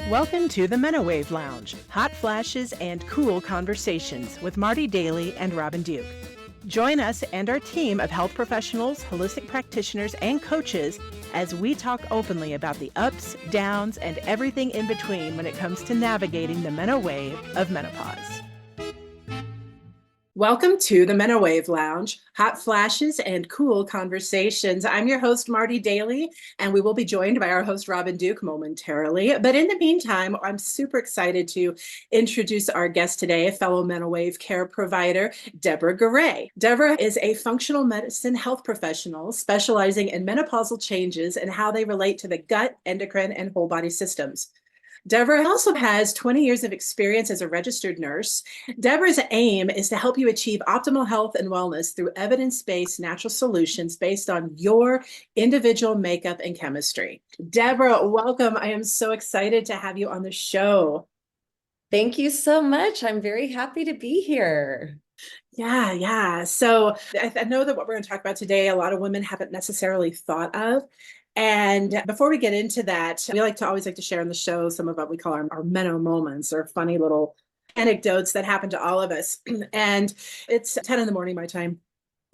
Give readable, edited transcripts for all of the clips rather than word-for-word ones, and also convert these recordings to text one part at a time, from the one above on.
Welcome to the Menowave Lounge, hot flashes and cool conversations with Marti Daly and Robin Duke. Join us and our team of health professionals, holistic practitioners, and coaches as we talk openly about the ups, downs, and everything in between when it comes to navigating the Menowave of menopause. Welcome to the Menowave Lounge, hot flashes and cool conversations. I'm your host, Marti Daly, and we will be joined by our host, Robin Duke, momentarily. But in the meantime, I'm super excited to introduce our guest today, a fellow Menowave care provider, Debra Goeree. Debra is a functional medicine health professional specializing in menopausal changes and how they relate to the gut, endocrine, and whole body systems. Debra also has 20 years of experience as a registered nurse. Debra's aim is to help you achieve optimal health and wellness through evidence-based natural solutions based on your individual makeup and chemistry. Debra, welcome. I am so excited to have you on the show. Thank you so much. I'm very happy to be here. Yeah. So I know that what we're going to talk about today, a lot of women haven't necessarily thought of. And before we get into that, we always like to share on the show some of what we call our Meno moments, or funny little anecdotes that happen to all of us. And it's 10 in the morning, my time,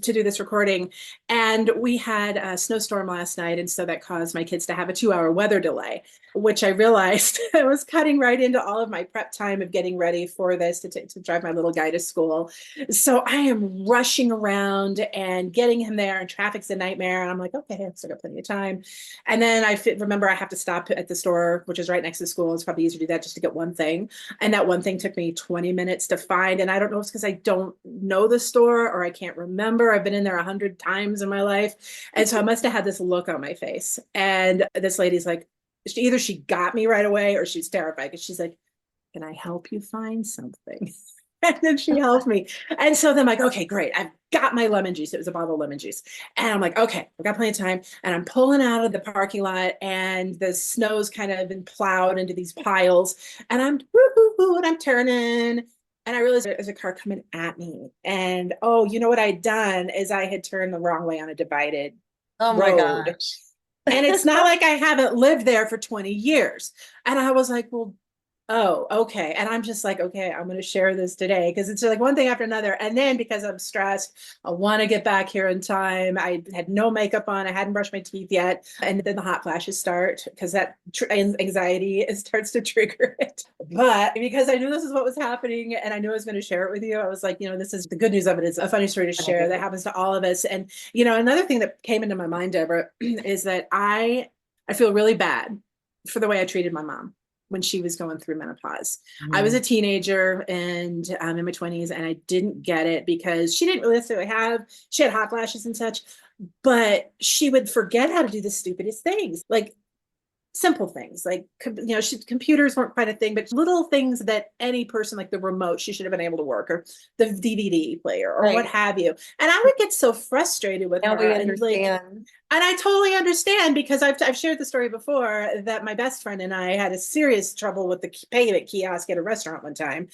to do this recording. And we had a snowstorm last night. And so that caused my kids to have a 2-hour weather delay, which I realized I was cutting right into all of my prep time of getting ready for this to drive my little guy to school. So I am rushing around and getting him there, and traffic's a nightmare. And I'm like, okay, I've still got plenty of time. And then remember I have to stop at the store, which is right next to school. It's probably easier to do that just to get one thing. And that one thing took me 20 minutes to find. And I don't know if it's because I don't know the store or I can't remember. I've been in there 100 times in my life. And so I must have had this look on my face. And this lady's like, either she got me right away or she's terrified, because she's like, can I help you find something? And then she helped me. And so then I'm like, okay, great. I've got my lemon juice. It was a bottle of lemon juice. And I'm like, okay, I've got plenty of time. And I'm pulling out of the parking lot, and the snow's kind of been plowed into these piles. And I'm turning. And I realized there's a car coming at me. And you know what I'd done is I had turned the wrong way on a divided Oh my road. gosh. And it's not like I haven't lived there for 20 years. And I was like, well, oh, okay. And I'm just like, okay, I'm going to share this today, because it's like one thing after another. And then because I'm stressed, I want to get back here in time. I had no makeup on. I hadn't brushed my teeth yet. And then the hot flashes start, because that anxiety starts to trigger it. But because I knew this is what was happening and I knew I was going to share it with you, I was like, this is the good news of it. It's a funny story to share that happens to all of us. And, another thing that came into my mind, Debra, is that I feel really bad for the way I treated my mom when she was going through menopause. I was a teenager and in my 20s, and I didn't get it because she didn't really necessarily she had hot flashes and such, but she would forget how to do the stupidest things, like simple things, like, computers weren't quite a thing, but little things that any person, like the remote, she should have been able to work, or the DVD player, or what have you. And I would get so frustrated with her. We understand. And I totally understand, because I've shared the story before that my best friend and I had a serious trouble with the payment kiosk at a restaurant one time.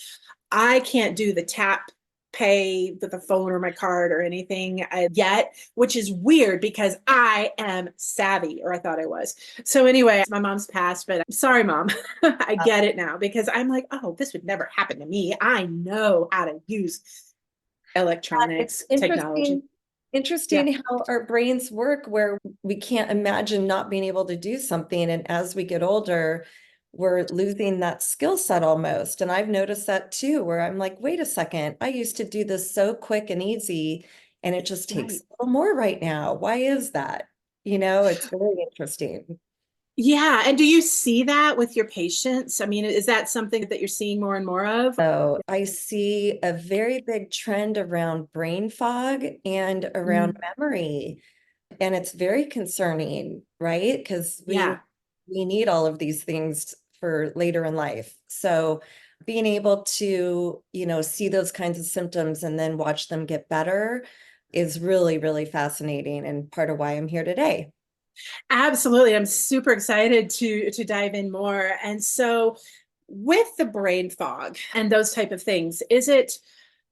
I can't do the tap pay with the phone or my card or anything yet, which is weird because I am savvy, or I thought I was. So anyway, my mom's passed, but I'm sorry, Mom. I get it now, because I'm like, oh, this would never happen to me. I know how to use electronics, technology. Interesting how our brains work, where we can't imagine not being able to do something. And as we get older, we're losing that skill set almost. And I've noticed that too, where I'm like, wait a second, I used to do this so quick and easy, and it just takes a little more right now. Why is that? It's very interesting. Yeah. And do you see that with your patients? I mean, is that something that you're seeing more and more of? So I see a very big trend around brain fog and around memory. And it's very concerning, right? Because we need all of these things for later in life. So being able to, see those kinds of symptoms and then watch them get better is really, really fascinating, and part of why I'm here today. Absolutely. I'm super excited to dive in more. And so with the brain fog and those type of things, is it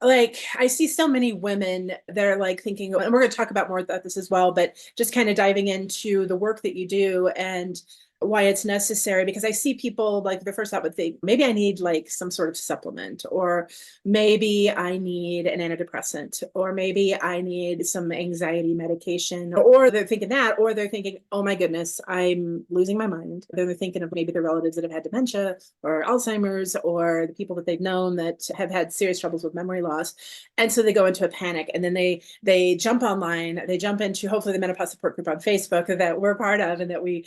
like, I see so many women, they're like thinking, and we're going to talk about more about this as well, but just kind of diving into the work that you do and why it's necessary, because I see people like the first thought would think maybe I need like some sort of supplement, or maybe I need an antidepressant, or maybe I need some anxiety medication, or they're thinking that, or they're thinking, oh my goodness, I'm losing my mind. They're thinking of maybe their relatives that have had dementia or Alzheimer's, or the people that they've known that have had serious troubles with memory loss. And so they go into a panic, and then they jump online, they jump into hopefully the menopause support group on Facebook that we're part of and that we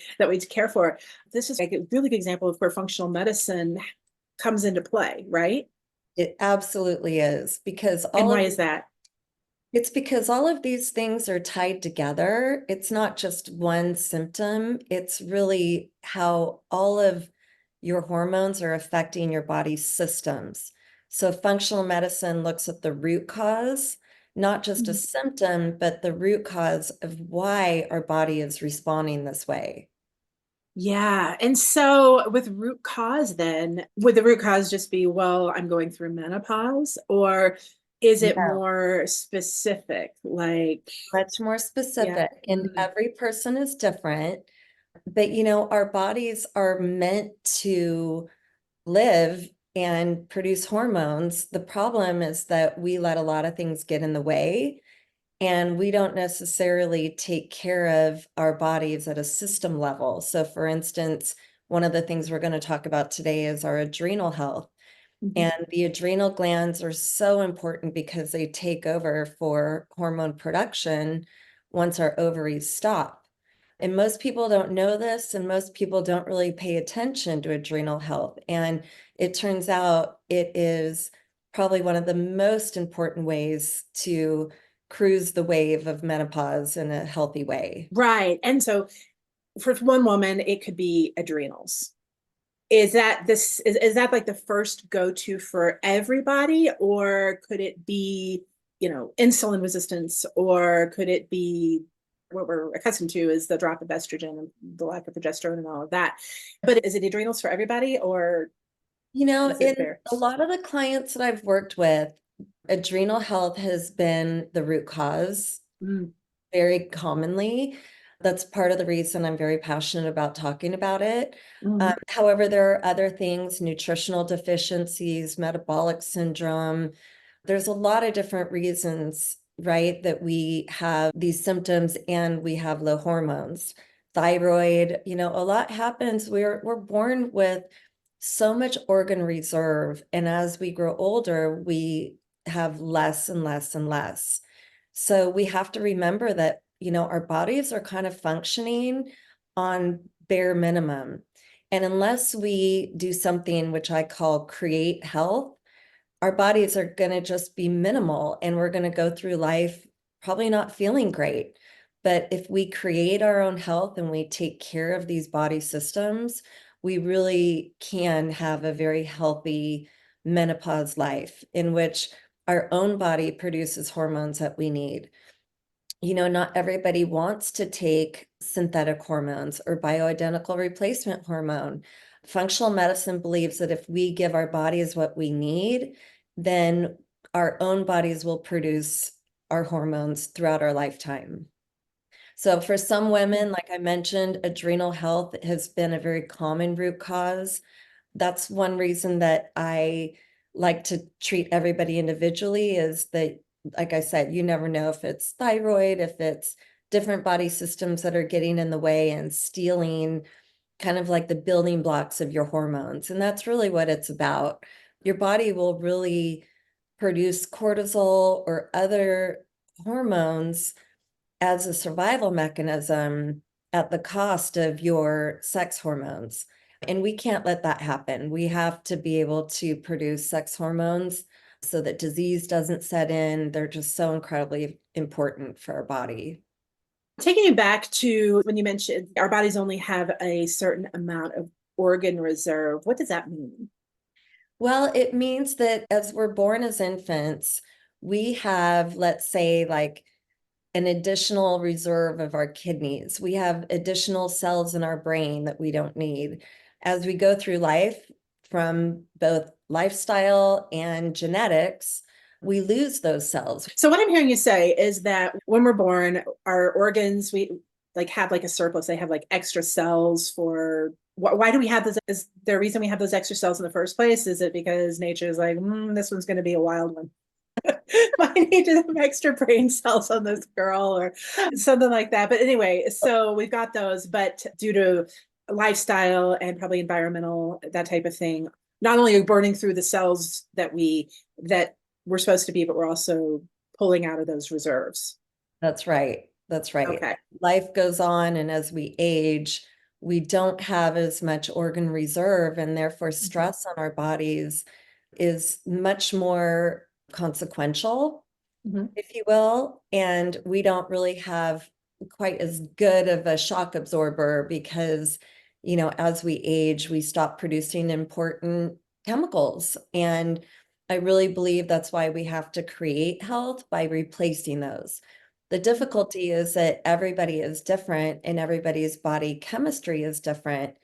care for. This is like a really good example of where functional medicine comes into play, right? It absolutely is, because And why is that? it's because all of these things are tied together. It's not just one symptom. It's really how all of your hormones are affecting your body's systems. So functional medicine looks at the root cause, not just a symptom, but the root cause of why our body is responding this way. Yeah. And so with root cause, then would the root cause just be, well, I'm going through menopause, or is it No, more specific? Like, much more yeah. specific, and every person is different. But our bodies are meant to live and produce hormones. The problem is that we let a lot of things get in the way, and we don't necessarily take care of our bodies at a system level. So, for instance, one of the things we're going to talk about today is our adrenal health. Mhm. And the adrenal glands are so important because they take over for hormone production once our ovaries stop. And most people don't know this, and most people don't really pay attention to adrenal health. And it turns out it is probably one of the most important ways to cruise the wave of menopause in a healthy way. Right. And so for one woman, it could be adrenals. Is that like the first go-to for everybody, or could it be, insulin resistance, or could it be what we're accustomed to is the drop of estrogen and the lack of progesterone and all of that? But is it adrenals for everybody, or is it In fair? a lot of the clients that I've worked with, adrenal health has been the root cause Mm, very commonly. That's part of the reason I'm very passionate about talking about it. mm. However, there are other things, nutritional deficiencies, metabolic syndrome. There's a lot of different reasons, right, that we have these symptoms and we have low hormones. Thyroid, a lot happens. We're born with so much organ reserve, and as we grow older, we have less and less and less. So we have to remember that, our bodies are kind of functioning on bare minimum. And unless we do something which I call create health, our bodies are going to just be minimal, and we're going to go through life probably not feeling great. But if we create our own health and we take care of these body systems, we really can have a very healthy menopause life in which our own body produces hormones that we need. Not everybody wants to take synthetic hormones or bioidentical replacement hormone. Functional medicine believes that if we give our bodies what we need, then our own bodies will produce our hormones throughout our lifetime. So for some women, like I mentioned, adrenal health has been a very common root cause. That's one reason that I like to treat everybody individually, is that, like I said, you never know if it's thyroid, if it's different body systems that are getting in the way and stealing kind of like the building blocks of your hormones. And that's really what it's about. Your body will really produce cortisol or other hormones as a survival mechanism at the cost of your sex hormones. And we can't let that happen. We have to be able to produce sex hormones so that disease doesn't set in. They're just so incredibly important for our body. Taking you back to when you mentioned our bodies only have a certain amount of organ reserve, what does that mean? Well, it means that as we're born as infants, we have, let's say, like an additional reserve of our kidneys. We have additional cells in our brain that we don't need. As we go through life, from both lifestyle and genetics, we lose those cells. So what I'm hearing you say is that when we're born, our organs, like have like a surplus. They have like extra cells for why do we have this? Is there a reason we have those extra cells in the first place? Is it because nature is like, this one's going to be a wild one? I need to have extra brain cells on this girl or something like that. But anyway, so we've got those, but due to lifestyle and probably environmental, that type of thing, not only are we burning through the cells that we're supposed to be, but we're also pulling out of those reserves. That's right. That's right. Okay. Life goes on, and as we age, we don't have as much organ reserve, and therefore stress on our bodies is much more consequential, if you will. And we don't really have quite as good of a shock absorber because, as we age, we stop producing important chemicals. And I really believe that's why we have to create health by replacing those. The difficulty is that everybody is different and everybody's body chemistry is different.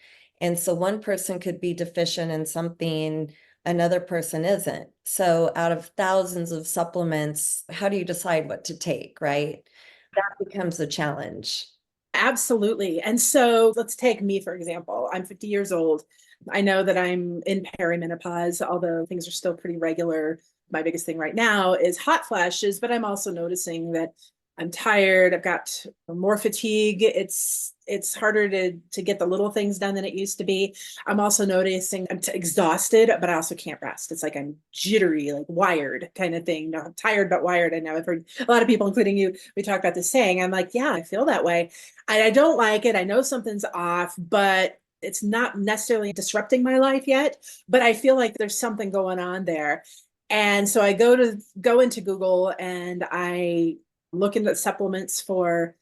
And so one person could be deficient in something another person isn't. So out of thousands of supplements, how do you decide what to take, right? That becomes a challenge. Absolutely. And so let's take me, for example. I'm 50 years old. I know that I'm in perimenopause, although things are still pretty regular. My biggest thing right now is hot flashes, but I'm also noticing that I'm tired. I've got more fatigue. It's harder to get the little things done than it used to be. I'm also noticing I'm exhausted, but I also can't rest. It's like I'm jittery, like wired kind of thing. No, I'm tired but wired. I know I've heard a lot of people, including you, we talk about this saying. I'm like, yeah, I feel that way. I don't like it. I know something's off, but it's not necessarily disrupting my life yet. But I feel like there's something going on there. And so I go into Google and I look into supplements for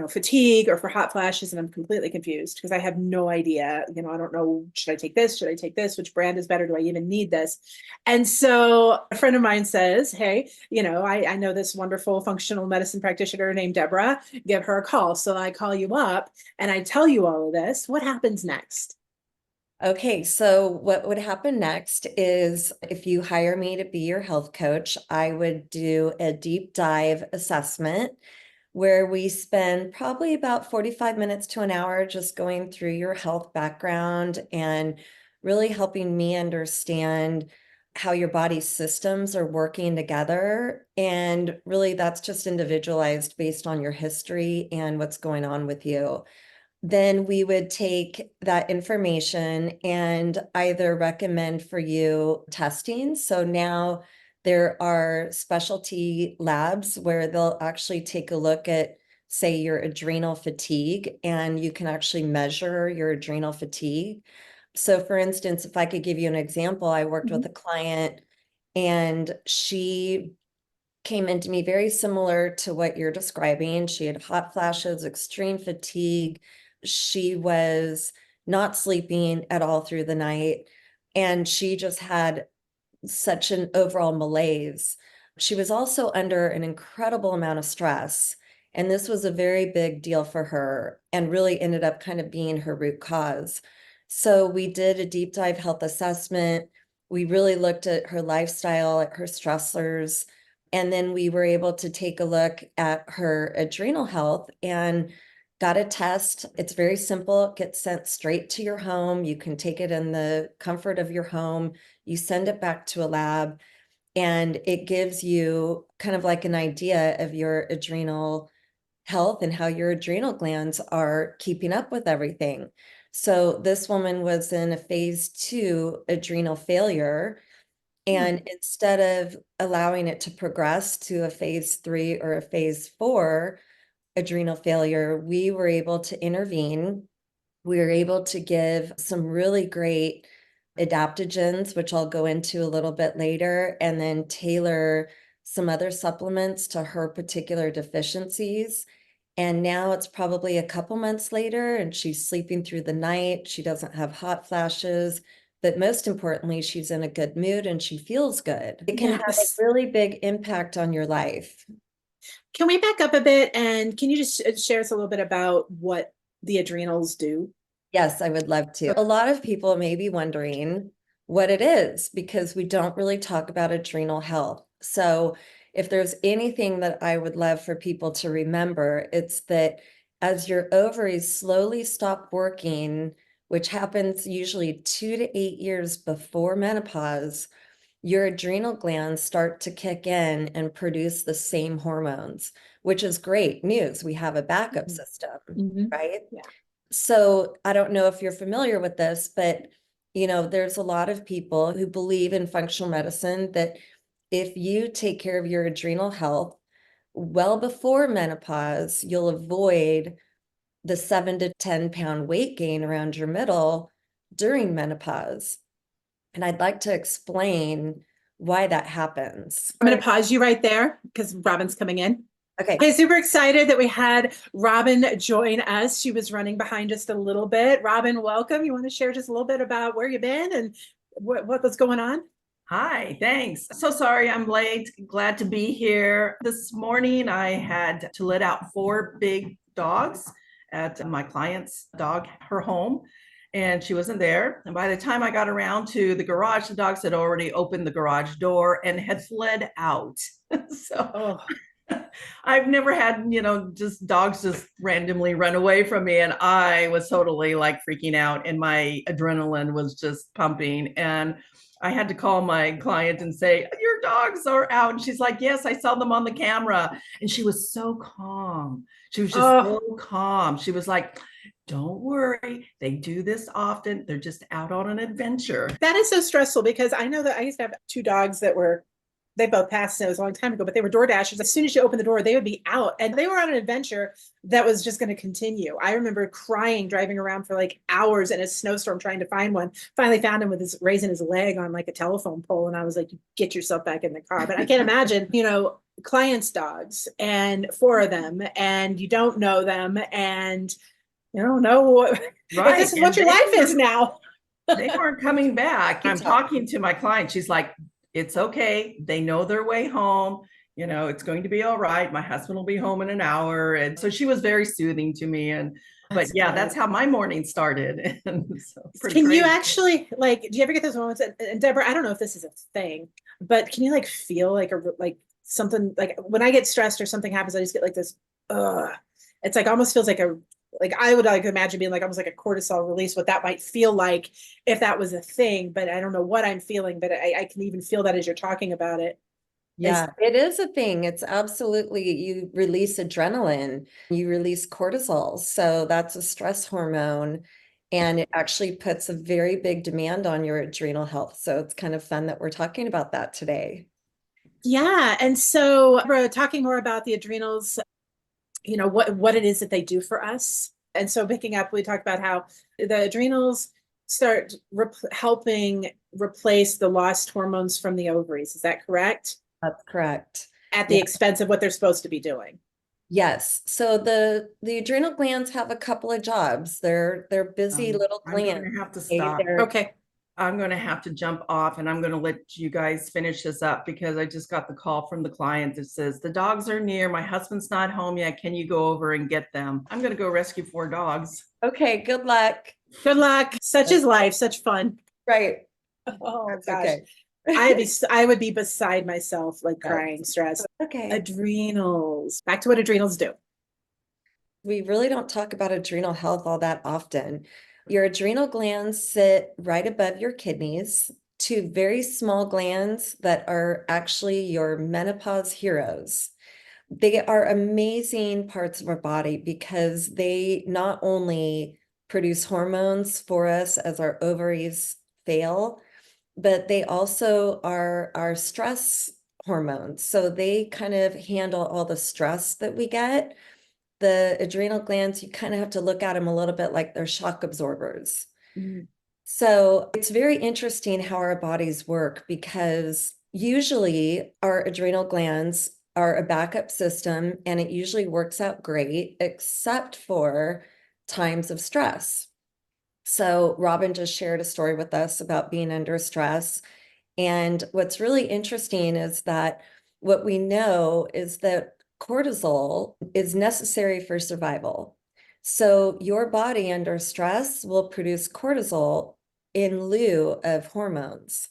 fatigue or for hot flashes, and I'm completely confused because I have no idea. I don't know, should I take this? Should I take this? Which brand is better? Do I even need this? And so a friend of mine says, hey, I know this wonderful functional medicine practitioner named Debra. Give her a call. So I call you up and I tell you all of this. What happens next? Okay, so what would happen next is if you hire me to be your health coach, I would do a deep dive assessment where we spend probably about 45 minutes to an hour just going through your health background and really helping me understand how your body's systems are working together. And really, that's just individualized based on your history and what's going on with you. Then we would take that information and either recommend for you testing. So now there are specialty labs where they'll actually take a look at, say, your adrenal fatigue, and you can actually measure your adrenal fatigue. So, for instance, if I could give you an example, I worked with a client and she came into me very similar to what you're describing. She had hot flashes, extreme fatigue. She was not sleeping at all through the night. And she just had such an overall malaise. She was also under an incredible amount of stress. And this was a very big deal for her and really ended up kind of being her root cause. So we did a deep dive health assessment. We really looked at her lifestyle, at her stressors, and then we were able to take a look at her adrenal health and got a test. It's very simple. It gets sent straight to your home. You can take it in the comfort of your home. You send it back to a lab, and it gives you kind of like an idea of your adrenal health and how your adrenal glands are keeping up with everything. So this woman was in a phase 2 adrenal failure. And instead of allowing it to progress to a phase 3 or a phase 4 adrenal failure, we were able to intervene. We were able to give some really great adaptogens, which I'll go into a little bit later, and then tailor some other supplements to her particular deficiencies. And now it's probably a couple months later, and she's sleeping through the night. She doesn't have hot flashes, but most importantly, she's in a good mood and she feels good. It can have a Yes. really big impact on your life. Can we back up a bit and can you just share us a little bit about what the adrenals do? Yes, I would love to. A lot of people may be wondering what it is because we don't really talk about adrenal health. So, if there's anything that I would love for people to remember, it's that as your ovaries slowly stop working, which happens usually 2 to 8 years before menopause, your adrenal glands start to kick in and produce the same hormones, which is great news. We have a backup system, right? Yeah. So I don't know if you're familiar with this, but there's a lot of people who believe in functional medicine that if you take care of your adrenal health well before menopause, you'll avoid the 7 to 10 pound weight gain around your middle during menopause. And I'd like to explain why that happens. I'm going to pause you right there because Robin's coming in. Okay. Okay, super excited that we had Robin join us. She was running behind just a little bit. Robin, welcome. You want to share just a little bit about where you've been and what was going on? Hi, thanks. So sorry I'm late. Glad to be here. This morning I had to let out 4 big dogs at my client's dog, her home, and she wasn't there. And by the time I got around to the garage, the dogs had already opened the garage door and had fled out. So I've never had, just dogs just randomly run away from me. And I was totally like freaking out and my adrenaline was just pumping. And I had to call my client and say, your dogs are out. And she's like, yes, I saw them on the camera. And she was so calm. She was just so calm. She was like, don't worry. They do this often. They're just out on an adventure. That is so stressful because I know that I used to have 2 dogs that they both passed, it was a long time ago, but they were door dashers. As soon as you open the door, they would be out and they were on an adventure that was just going to continue. I remember crying, driving around for like hours in a snowstorm trying to find one. Finally found him with raising his leg on like a telephone pole. And I was like, get yourself back in the car. But I can't imagine, clients' dogs and 4 of them, and you don't know them and you don't know what, if this is what your life is now. They weren't coming back. I'm talking to my client. She's like, it's okay. They know their way home. It's going to be all right. My husband will be home in an hour. And so she was very soothing to me. But yeah, that's how my morning started. And so can you actually do you ever get those moments? And Debra, I don't know if this is a thing, but can you feel like something, like when I get stressed or something happens, I just get like this, it's like almost feels like I would imagine being almost like a cortisol release, what that might feel like if that was a thing, but I don't know what I'm feeling, but I can even feel that as you're talking about it. Yeah, it is a thing. It's absolutely, you release adrenaline, you release cortisol. So that's a stress hormone and it actually puts a very big demand on your adrenal health. So it's kind of fun that we're talking about that today. Yeah. And so we're talking more about the adrenals, what it is that they do for us. And so picking up, we talked about how the adrenals start helping replace the lost hormones from the ovaries. Is that correct? That's correct. At the expense of what they're supposed to be doing. Yes. So the adrenal glands have a couple of jobs. They're busy little glands. I'm going to have to stop. Okay. I'm going to have to jump off and I'm going to let you guys finish this up because I just got the call from the client that says the dogs are near. My husband's not home yet. Can you go over and get them? I'm going to go rescue 4 dogs. Okay. Good luck. Good luck. Such is life. Such fun. Right. Oh gosh. Okay. I would be beside myself, crying, stressed. Okay. Adrenals. Back to what adrenals do. We really don't talk about adrenal health all that often. Your adrenal glands sit right above your kidneys, 2 very small glands that are actually your menopause heroes. They are amazing parts of our body because they not only produce hormones for us as our ovaries fail, but they also are our stress hormones. So they kind of handle all the stress that we get. The adrenal glands, you kind of have to look at them a little bit like they're shock absorbers. So it's very interesting how our bodies work because usually our adrenal glands are a backup system and it usually works out great, except for times of stress. So Robin just shared a story with us about being under stress. And what's really interesting is that what we know is that cortisol is necessary for survival. So your body under stress will produce cortisol in lieu of hormones.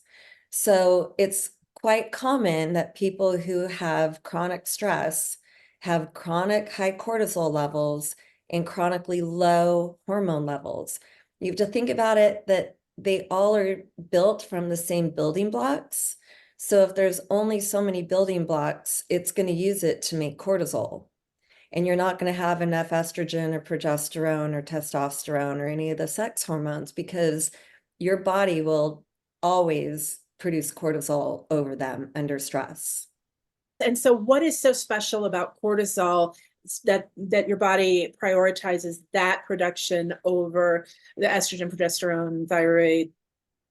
So it's quite common that people who have chronic stress have chronic high cortisol levels and chronically low hormone levels. You have to think about it that they all are built from the same building blocks. So if there's only so many building blocks, it's going to use it to make cortisol. And you're not going to have enough estrogen or progesterone or testosterone or any of the sex hormones, because your body will always produce cortisol over them under stress. And so what is so special about cortisol that your body prioritizes that production over the estrogen, progesterone, thyroid,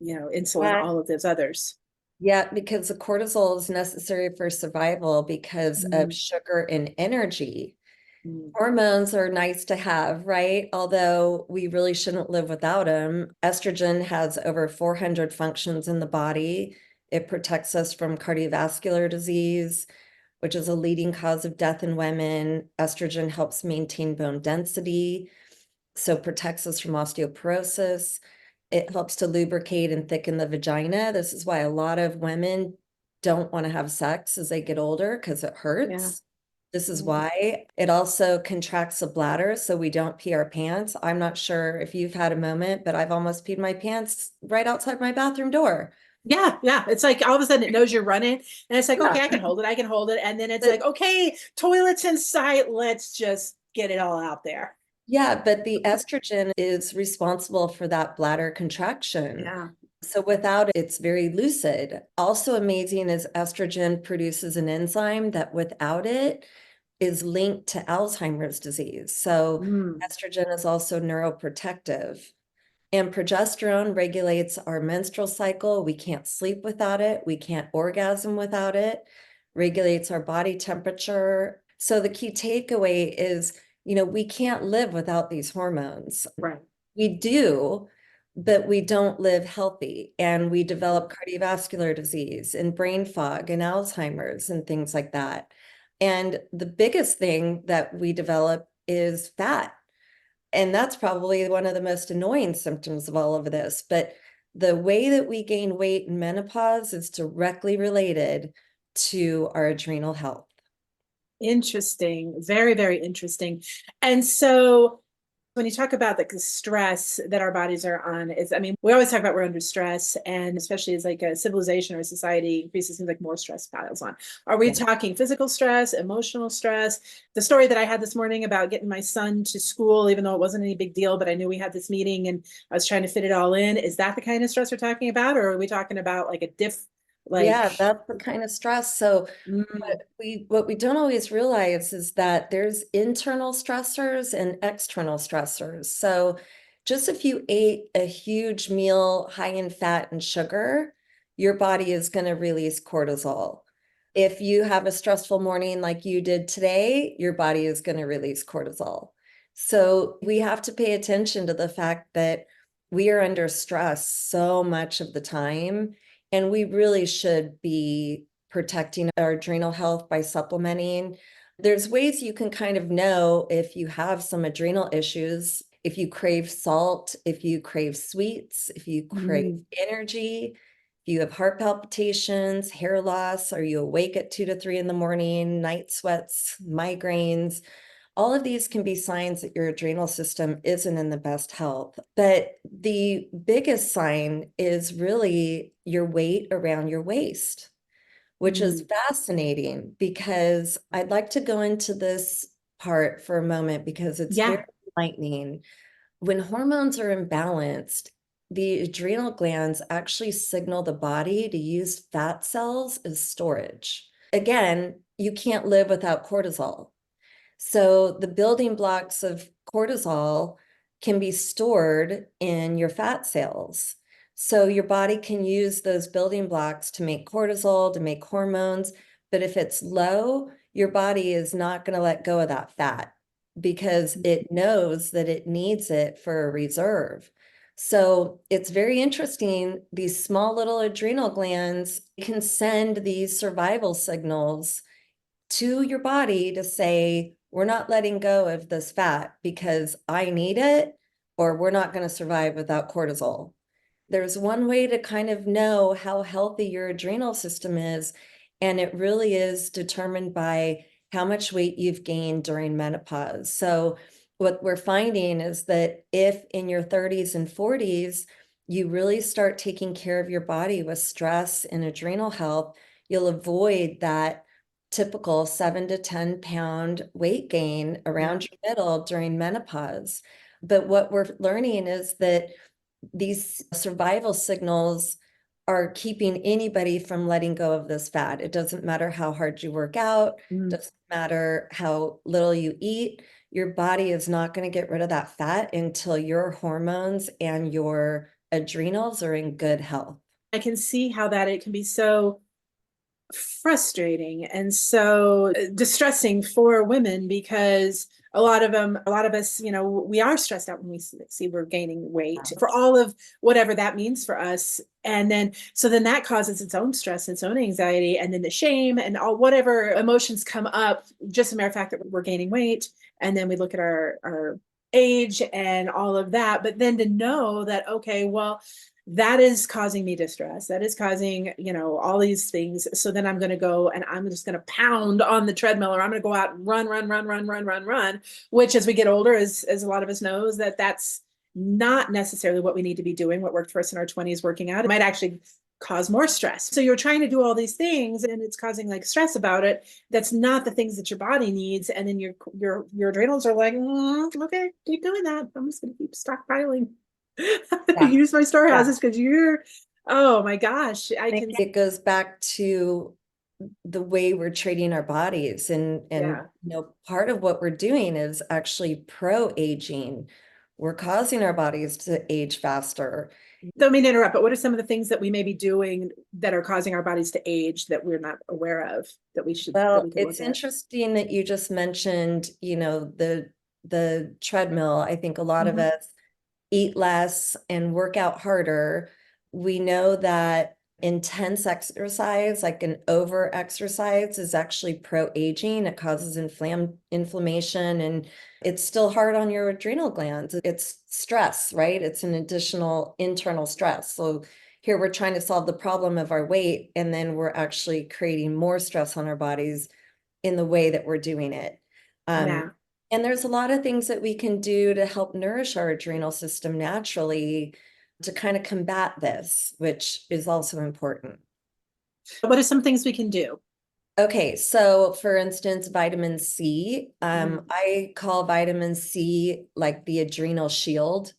insulin, all of those others? Yeah, because the cortisol is necessary for survival because of sugar and energy. Hormones are nice to have, right? Although we really shouldn't live without them. Estrogen has over 400 functions in the body. It protects us from cardiovascular disease, which is a leading cause of death in women. Estrogen helps maintain bone density, so protects us from osteoporosis. It helps to lubricate and thicken the vagina. This is why a lot of women don't want to have sex as they get older, because it hurts. Yeah. This is why. It also contracts the bladder so we don't pee our pants. I'm not sure if you've had a moment, but I've almost peed my pants right outside my bathroom door. Yeah, yeah. It's like all of a sudden it knows you're running, and it's like, okay, I can hold it. And then it's like, okay, toilet's in sight. Let's just get it all out there. Yeah, but the estrogen is responsible for that bladder contraction. Yeah. So without it, it's very lucid. Also amazing is estrogen produces an enzyme that without it is linked to Alzheimer's disease. So estrogen is also neuroprotective. And progesterone regulates our menstrual cycle. We can't sleep without it. We can't orgasm without it. Regulates our body temperature. So the key takeaway is, we can't live without these hormones. Right. We do, but we don't live healthy, and we develop cardiovascular disease and brain fog and Alzheimer's and things like that. And the biggest thing that we develop is fat. And that's probably one of the most annoying symptoms of all of this. But the way that we gain weight in menopause is directly related to our adrenal health. Interesting. Very, very interesting. And so when you talk about the stress that our bodies are on, we always talk about we're under stress, and especially as like a civilization or a society increases, things like more stress piles on. Are we talking physical stress, emotional stress? The story that I had this morning about getting my son to school, even though it wasn't any big deal, but I knew we had this meeting and I was trying to fit it all in. Is that the kind of stress we're talking about? Or are we talking about like a yeah, that's the kind of stress. So what we don't always realize is that there's internal stressors and external stressors. So just if you ate a huge meal high in fat and sugar, your body is going to release cortisol. If you have a stressful morning like you did today, your body is going to release cortisol. So we have to pay attention to the fact that we are under stress so much of the time. And we really should be protecting our adrenal health by supplementing. There's ways you can kind of know if you have some adrenal issues, if you crave salt, if you crave sweets, if you crave energy, if you have heart palpitations, hair loss, are you awake at 2 to 3 in the morning, night sweats, migraines. All of these can be signs that your adrenal system isn't in the best health. But the biggest sign is really your weight around your waist, which is fascinating, because I'd like to go into this part for a moment because it's very enlightening. When hormones are imbalanced, the adrenal glands actually signal the body to use fat cells as storage. Again, you can't live without cortisol. So the building blocks of cortisol can be stored in your fat cells. So your body can use those building blocks to make cortisol, to make hormones. But if it's low, your body is not going to let go of that fat because it knows that it needs it for a reserve. So it's very interesting. These small little adrenal glands can send these survival signals to your body to say, we're not letting go of this fat because I need it, or we're not going to survive without cortisol. There's one way to kind of know how healthy your adrenal system is, and it really is determined by how much weight you've gained during menopause. So what we're finding is that if in your 30s and 40s, you really start taking care of your body with stress and adrenal health, you'll avoid that typical 7 to 10 pound weight gain around your middle during menopause. But what we're learning is that these survival signals are keeping anybody from letting go of this fat. It doesn't matter how hard you work out, doesn't matter how little you eat, your body is not going to get rid of that fat until your hormones and your adrenals are in good health. I can see how that it can be so frustrating and so distressing for women, because a lot of us, we are stressed out when we see we're gaining weight for all of whatever that means for us. And then, so then that causes its own stress, its own anxiety, and then the shame and all whatever emotions come up, just a matter of fact that we're gaining weight. And then we look at our age and all of that. But then to know that, okay, well, that is causing me distress. That is causing, all these things. So then I'm going to go and I'm just going to pound on the treadmill, or I'm going to go out and run, which as we get older, as a lot of us knows, that's not necessarily what we need to be doing. What worked for us in our 20s working out, it might actually cause more stress. So you're trying to do all these things and it's causing like stress about it. That's not the things that your body needs. And then your adrenals are like, okay, keep doing that. I'm just going to keep stockpiling. Use my storehouses because oh my gosh, I think it goes back to the way we're treating our bodies, and part of what we're doing is actually pro-aging. We're causing our bodies to age faster. Don't mean to interrupt, but what are some of the things that we may be doing that are causing our bodies to age that we're not aware of, that we should? Well, it's interesting that you just mentioned, the treadmill. I think a lot of us eat less and work out harder. We know that intense exercise, like an over exercise, is actually pro-aging. It causes inflammation, and it's still hard on your adrenal glands. It's stress, right? It's an additional internal stress. So here we're trying to solve the problem of our weight, and then we're actually creating more stress on our bodies in the way that we're doing it. And there's a lot of things that we can do to help nourish our adrenal system naturally to kind of combat this, which is also important. What are some things we can do? Okay, so for instance, vitamin C. I call vitamin C like the adrenal shield.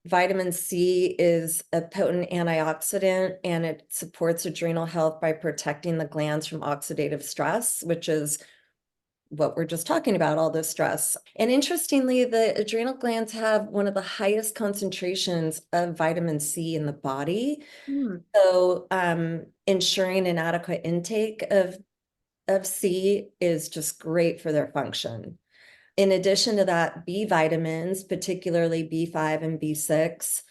Vitamin C is a potent antioxidant, and it supports adrenal health by protecting the glands from oxidative stress, which is what we're just talking about, all this stress. And interestingly, the adrenal glands have one of the highest concentrations of vitamin C in the body. So ensuring an adequate intake of C is just great for their function. In addition to that, B vitamins, particularly B5 and B6,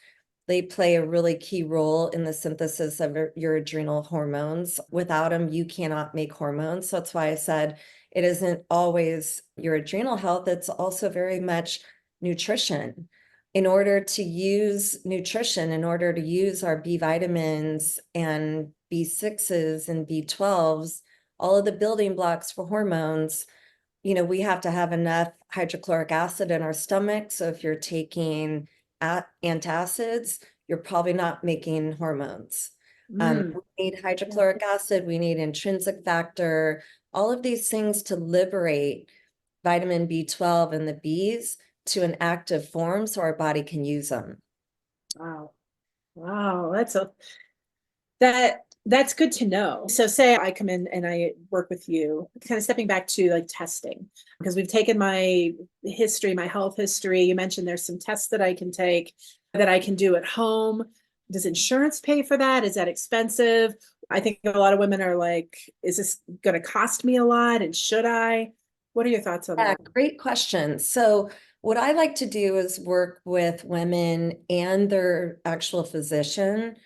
they play a really key role in the synthesis of your adrenal hormones. Without them, you cannot make hormones. So that's why I said it isn't always your adrenal health. It's also very much nutrition. In order to use nutrition, in order to use our B vitamins and B6s and B12s, all of the building blocks for hormones, we have to have enough hydrochloric acid in our stomach. So if you're taking antacids, you're probably not making hormones. We need hydrochloric acid, we need intrinsic factor, all of these things to liberate vitamin B12 and the Bs to an active form so our body can use them. Wow, that's good to know. So say I come in and I work with you, kind of stepping back to like testing, because we've taken my history, my health history. You mentioned there's some tests that I can take that I can do at home. Does insurance pay for that? Is that expensive? I think a lot of women are like, is this going to cost me a lot? And should I? What are your thoughts on that? Great question. So what I like to do is work with women and their actual physician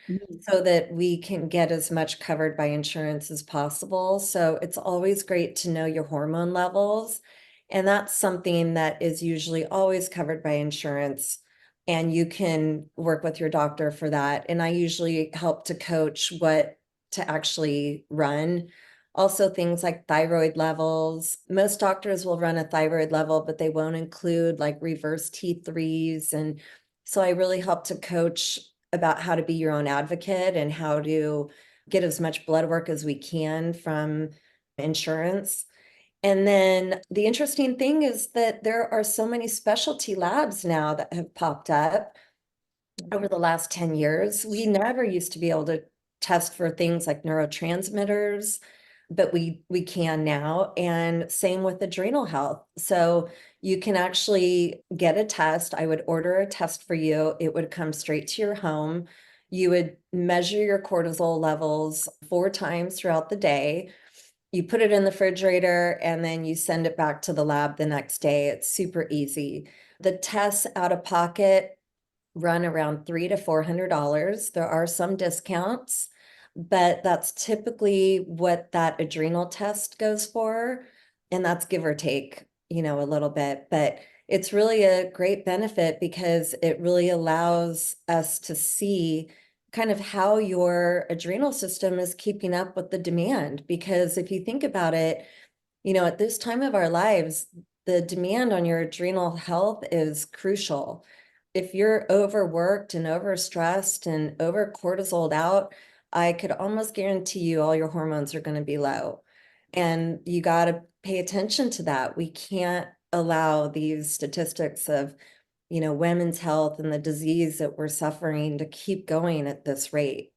so that we can get as much covered by insurance as possible. So it's always great to know your hormone levels. And that's something that is usually always covered by insurance. And you can work with your doctor for that. And I usually help to coach what to actually run. Also things like thyroid levels. Most doctors will run a thyroid level, but they won't include like reverse T3s. And so I really help to coach about how to be your own advocate and how to get as much blood work as we can from insurance. And then the interesting thing is that there are so many specialty labs now that have popped up over the last 10 years. We never used to be able to test for things like neurotransmitters, but we can now. And same with adrenal health. So you can actually get a test. I would order a test for you. It would come straight to your home. You would measure your cortisol levels 4 times throughout the day. You put it in the refrigerator and then you send it back to the lab the next day. It's super easy. The tests out of pocket run around $300 to $400. There are some discounts, but that's typically what that adrenal test goes for. And that's give or take, a little bit, but it's really a great benefit because it really allows us to see kind of how your adrenal system is keeping up with the demand. Because if you think about it, at this time of our lives, the demand on your adrenal health is crucial. If you're overworked and overstressed and over cortisoled out, I could almost guarantee you all your hormones are going to be low. And you got to pay attention to that. We can't allow these statistics of, women's health and the disease that we're suffering to keep going at this rate.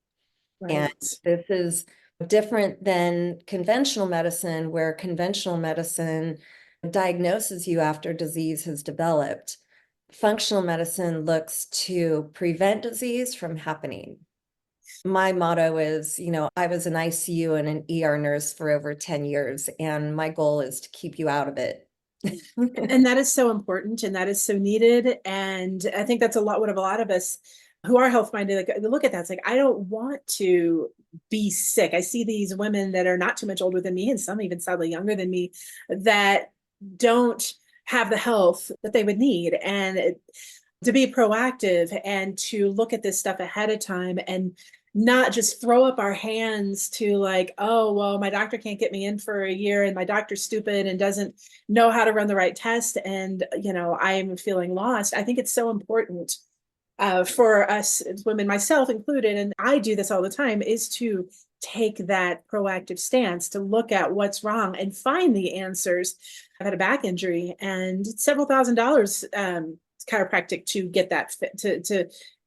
And Right. this is different than conventional medicine, where conventional medicine diagnoses you after disease has developed. Functional medicine looks to prevent disease from happening. My motto is, I was an ICU and an ER nurse for over 10 years, and my goal is to keep you out of it. And that is so important and that is so needed. And I think that's what a lot of us who are health minded, like, look at that. It's like, I don't want to be sick. I see these women that are not too much older than me, and some even sadly younger than me, that don't have the health that they would need. And to be proactive and to look at this stuff ahead of time and not just throw up our hands to like, oh, well, my doctor can't get me in for a year and my doctor's stupid and doesn't know how to run the right test. And, I'm feeling lost. I think it's so important for us as women, myself included, and I do this all the time, is to take that proactive stance to look at what's wrong and find the answers. I've had a back injury and several $1,000s chiropractic to get that fit,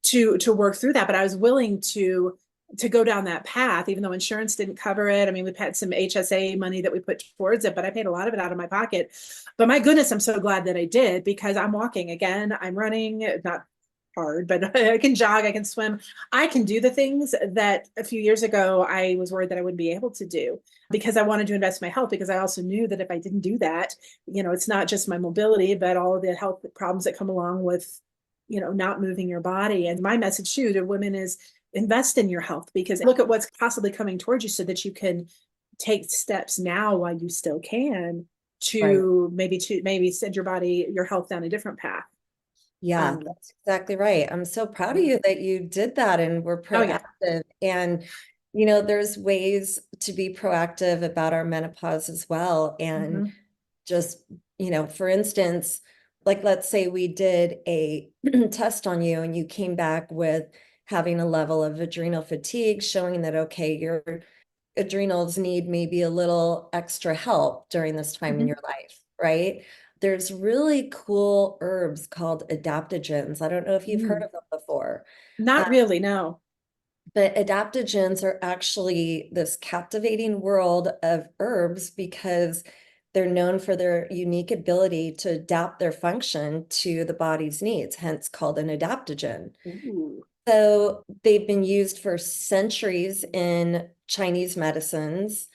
to work through that. But I was willing to go down that path, even though insurance didn't cover it. I mean, we've had some HSA money that we put towards it, but I paid a lot of it out of my pocket. But my goodness, I'm so glad that I did, because I'm walking again, I'm running, not hard, but I can jog, I can swim, I can do the things that a few years ago I was worried that I wouldn't be able to do, because I wanted to invest in my health, because I also knew that if I didn't do that, it's not just my mobility, but all of the health problems that come along with, not moving your body. And my message to women is invest in your health, because look at what's possibly coming towards you so that you can take steps now while you still can to maybe send your health down a different path. Yeah, that's exactly right. I'm so proud of you that you did that and were proactive. Yeah. And, there's ways to be proactive about our menopause as well. And just, for instance, like, let's say we did a test on you and you came back with having a level of adrenal fatigue, showing that, okay, your adrenals need maybe a little extra help during this time in your life, right? There's really cool herbs called adaptogens. I don't know if you've heard of them before. Not really, no. But adaptogens are actually this captivating world of herbs because they're known for their unique ability to adapt their function to the body's needs, hence called an adaptogen. Ooh. So they've been used for centuries in Chinese medicines,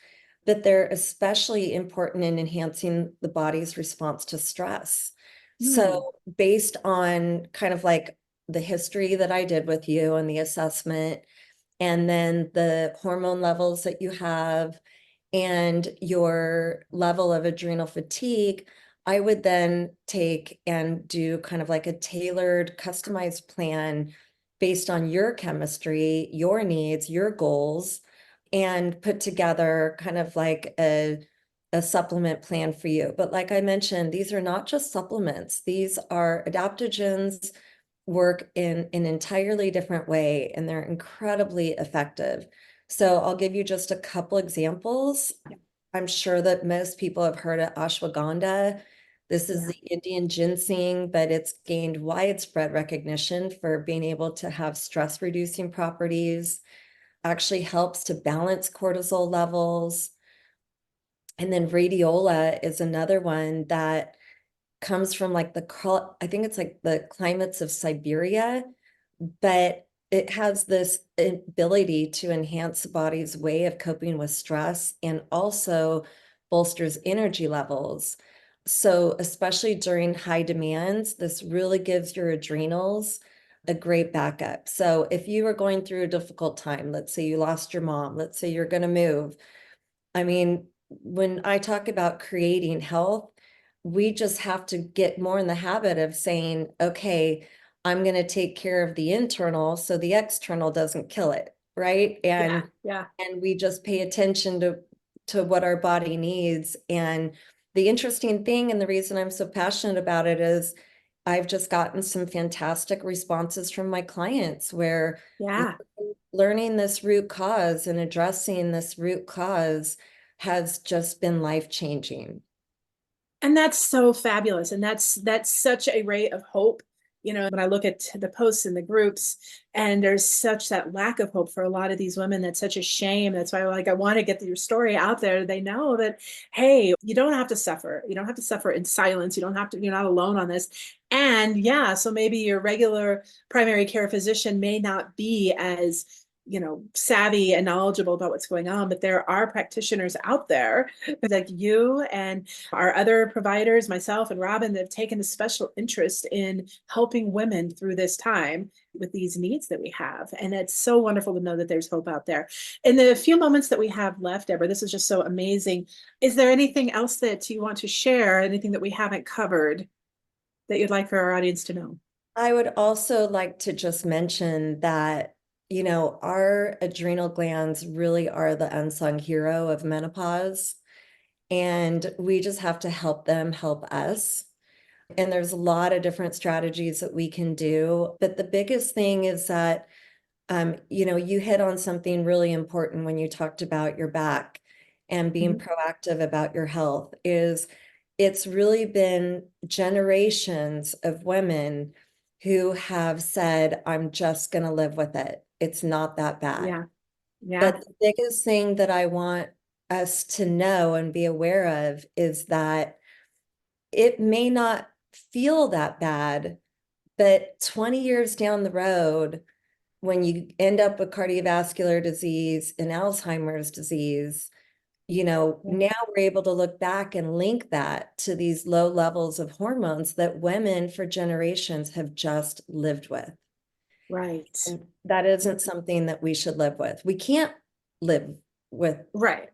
but they're especially important in enhancing the body's response to stress. So based on kind of like the history that I did with you and the assessment, and then the hormone levels that you have and your level of adrenal fatigue, I would then take and do kind of like a tailored, customized plan based on your chemistry, your needs, your goals. and put together kind of like a supplement plan for you. But like I mentioned, these are not just supplements. These are adaptogens, work in an entirely different way, and they're incredibly effective. So I'll give you just a couple examples. I'm sure that most people have heard of ashwagandha. This is the Indian ginseng, but it's gained widespread recognition for being able to have stress reducing properties, actually helps to balance cortisol levels. And then radiola is another one that comes from like I think it's like the climates of Siberia, but it has this ability to enhance the body's way of coping with stress and also bolsters energy levels. So especially during high demands, this really gives your adrenals a great backup. So if you are going through a difficult time, let's say you lost your mom, let's say you're going to move. I mean, when I talk about creating health, we just have to get more in the habit of saying, okay, I'm going to take care of the internal so the external doesn't kill it, right? And we just pay attention to what our body needs. And the interesting thing, and the reason I'm so passionate about it, is I've just gotten some fantastic responses from my clients where learning this root cause and addressing this root cause has just been life-changing. And that's so fabulous. And that's such a ray of hope. You know, when I look at the posts in the groups, and there's such that lack of hope for a lot of these women, that's such a shame. That's why I want to get your story out there. They know that, hey, you don't have to suffer. You don't have to suffer in silence. You're not alone on this. And so maybe your regular primary care physician may not be as savvy and knowledgeable about what's going on, but there are practitioners out there like you and our other providers, myself and Robin, that have taken a special interest in helping women through this time with these needs that we have. And it's so wonderful to know that there's hope out there. In the few moments that we have left, Debra, this is just so amazing. Is there anything else that you want to share? Anything that we haven't covered that you'd like for our audience to know? I would also like to just mention that our adrenal glands really are the unsung hero of menopause, and we just have to help them help us. And there's a lot of different strategies that we can do. But the biggest thing is that, you hit on something really important when you talked about your back and being proactive about your health. It's really been generations of women who have said, I'm just going to live with it. It's not that bad. But the biggest thing that I want us to know and be aware of is that it may not feel that bad, but 20 years down the road, when you end up with cardiovascular disease and Alzheimer's disease, now we're able to look back and link that to these low levels of hormones that women for generations have just lived with. Right. And that isn't something that we should live with. We can't live with that.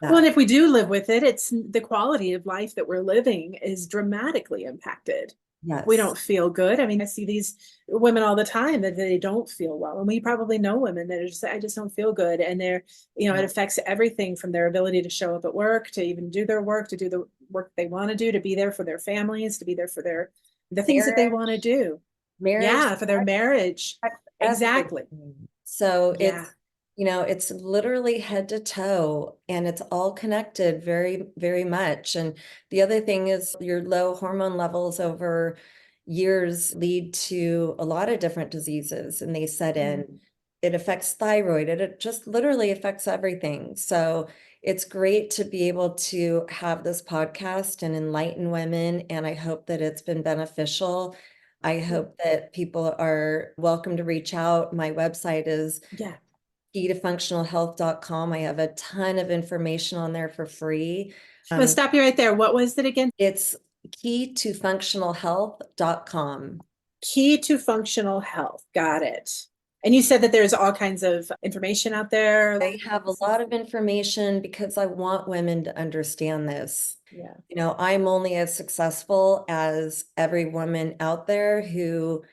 Well, and if we do live with it, it's the quality of life that we're living is dramatically impacted. Yes. We don't feel good. I mean, I see these women all the time that they don't feel well. And we probably know women that are just, I just don't feel good. And they're, it affects everything from their ability to show up at work, to even do their work, to do the work they want to do, to be there for their families, to be there for the things that they want to do. Marriage. For their marriage. Exactly. So it's literally head to toe, and it's all connected very, very much. And the other thing is your low hormone levels over years lead to a lot of different diseases, and they set in. It affects thyroid. It just literally affects everything. So it's great to be able to have this podcast and enlighten women, and I hope that it's been beneficial. I hope that people are welcome to reach out. My website is keytofunctionalhealth.com. I have a ton of information on there for free. Let's stop you right there. What was it again? It's keytofunctionalhealth.com. Key to Functional Health. Got it. And you said that there's all kinds of information out there. I have a lot of information because I want women to understand this. I'm only as successful as every woman out there who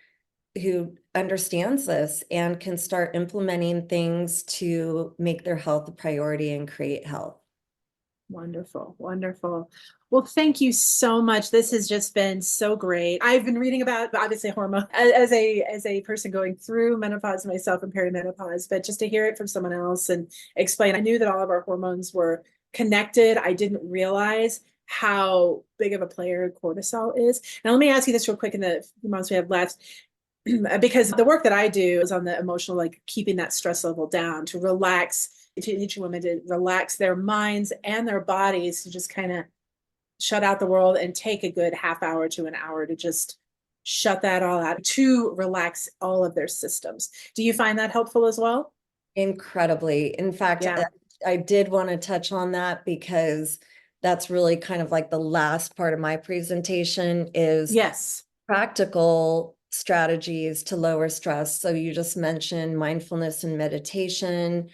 understands this and can start implementing things to make their health a priority and create health. Wonderful. Wonderful. Well, thank you so much. This has just been so great. I've been reading about obviously hormone as a person going through menopause myself and perimenopause, but just to hear it from someone else and explain, I knew that all of our hormones were connected. I didn't realize how big of a player cortisol is. Now, let me ask you this real quick in the few months we have left. Because the work that I do is on the emotional, like keeping that stress level down, to relax, to teach women to relax their minds and their bodies, to just kind of shut out the world and take a good half hour to an hour to just shut that all out, to relax all of their systems. Do you find that helpful as well? Incredibly. In fact, I did want to touch on that because that's really kind of like the last part of my presentation is practical strategies to lower stress. So you just mentioned mindfulness and meditation.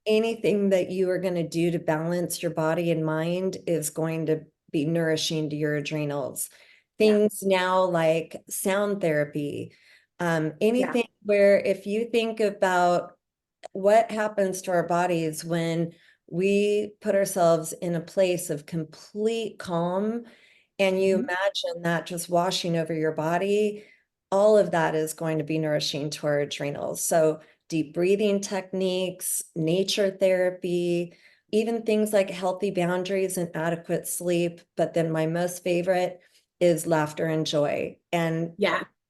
Anything that you are going to do to balance your body and mind is going to be nourishing to your adrenals. Things now like sound therapy, anything where if you think about what happens to our bodies when we put ourselves in a place of complete calm, and you imagine that just washing over your body, all of that is going to be nourishing to our adrenals. So deep breathing techniques, nature therapy, even things like healthy boundaries and adequate sleep. But then my most favorite is laughter and joy. And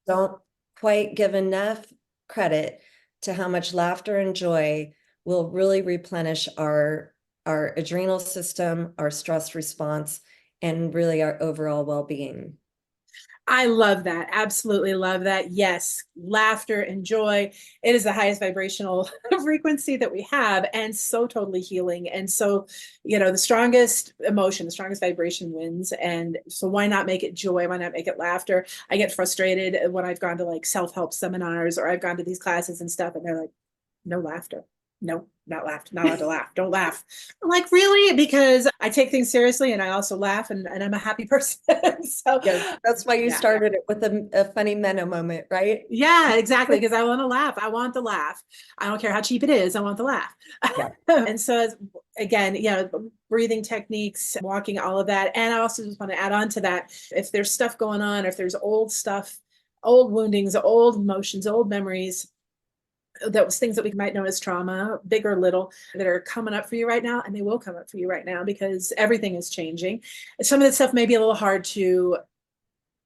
don't quite give enough credit to how much laughter and joy will really replenish our adrenal system, our stress response, and really our overall well-being. I love that. Absolutely love that. Yes, laughter and joy. It is the highest vibrational frequency that we have, and so totally healing. And so, the strongest emotion, the strongest vibration wins. And so why not make it joy? Why not make it laughter? I get frustrated when I've gone to like self-help seminars, or I've gone to these classes and stuff, and they're like, no laughter. No, not allowed to laugh. Don't laugh. I'm like, really? Because I take things seriously, and I also laugh, and I'm a happy person. So that's why you started it with a funny Menno moment, right? Yeah, exactly. Because I want to laugh. I want the laugh. I don't care how cheap it is. I want the laugh. And so again, breathing techniques, walking, all of that. And I also just want to add on to that. If there's stuff going on, if there's old stuff, old woundings, old emotions, old memories, those things that we might know as trauma, big or little, that are coming up for you right now, and they will come up for you right now because everything is changing. Some of that stuff may be a little hard to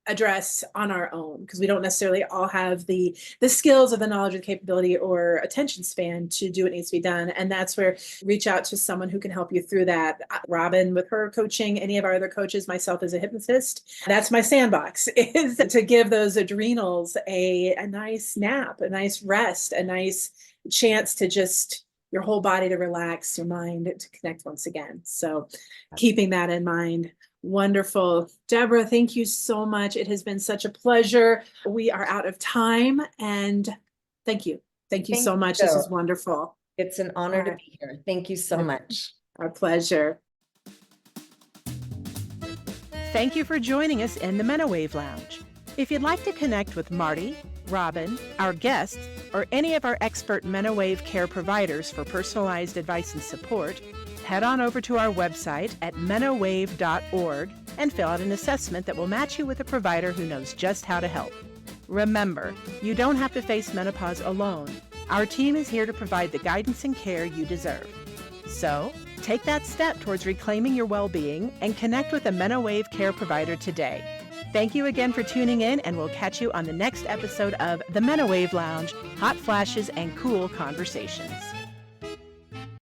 address on our own because we don't necessarily all have the skills or the knowledge or the capability or attention span to do what needs to be done. And that's where reach out to someone who can help you through that. Robin with her coaching, any of our other coaches, myself as a hypnotist, that's my sandbox, is to give those adrenals a nice nap, a nice rest, a nice chance to just your whole body to relax, your mind to connect once again. So keeping that in mind. Wonderful. Debra, thank you so much. It has been such a pleasure. We are out of time, and thank you. Thank you so much. This is wonderful. It's an honor to be here. Thank you so much. Our pleasure. Thank you for joining us in the Menowave Lounge. If you'd like to connect with Marti, Robin, our guests, or any of our expert Menowave care providers for personalized advice and support, head on over to our website at menowave.org and fill out an assessment that will match you with a provider who knows just how to help. Remember, you don't have to face menopause alone. Our team is here to provide the guidance and care you deserve. So, take that step towards reclaiming your well-being and connect with a Menowave care provider today. Thank you again for tuning in, and we'll catch you on the next episode of the Menowave Lounge, Hot Flashes and Cool Conversations.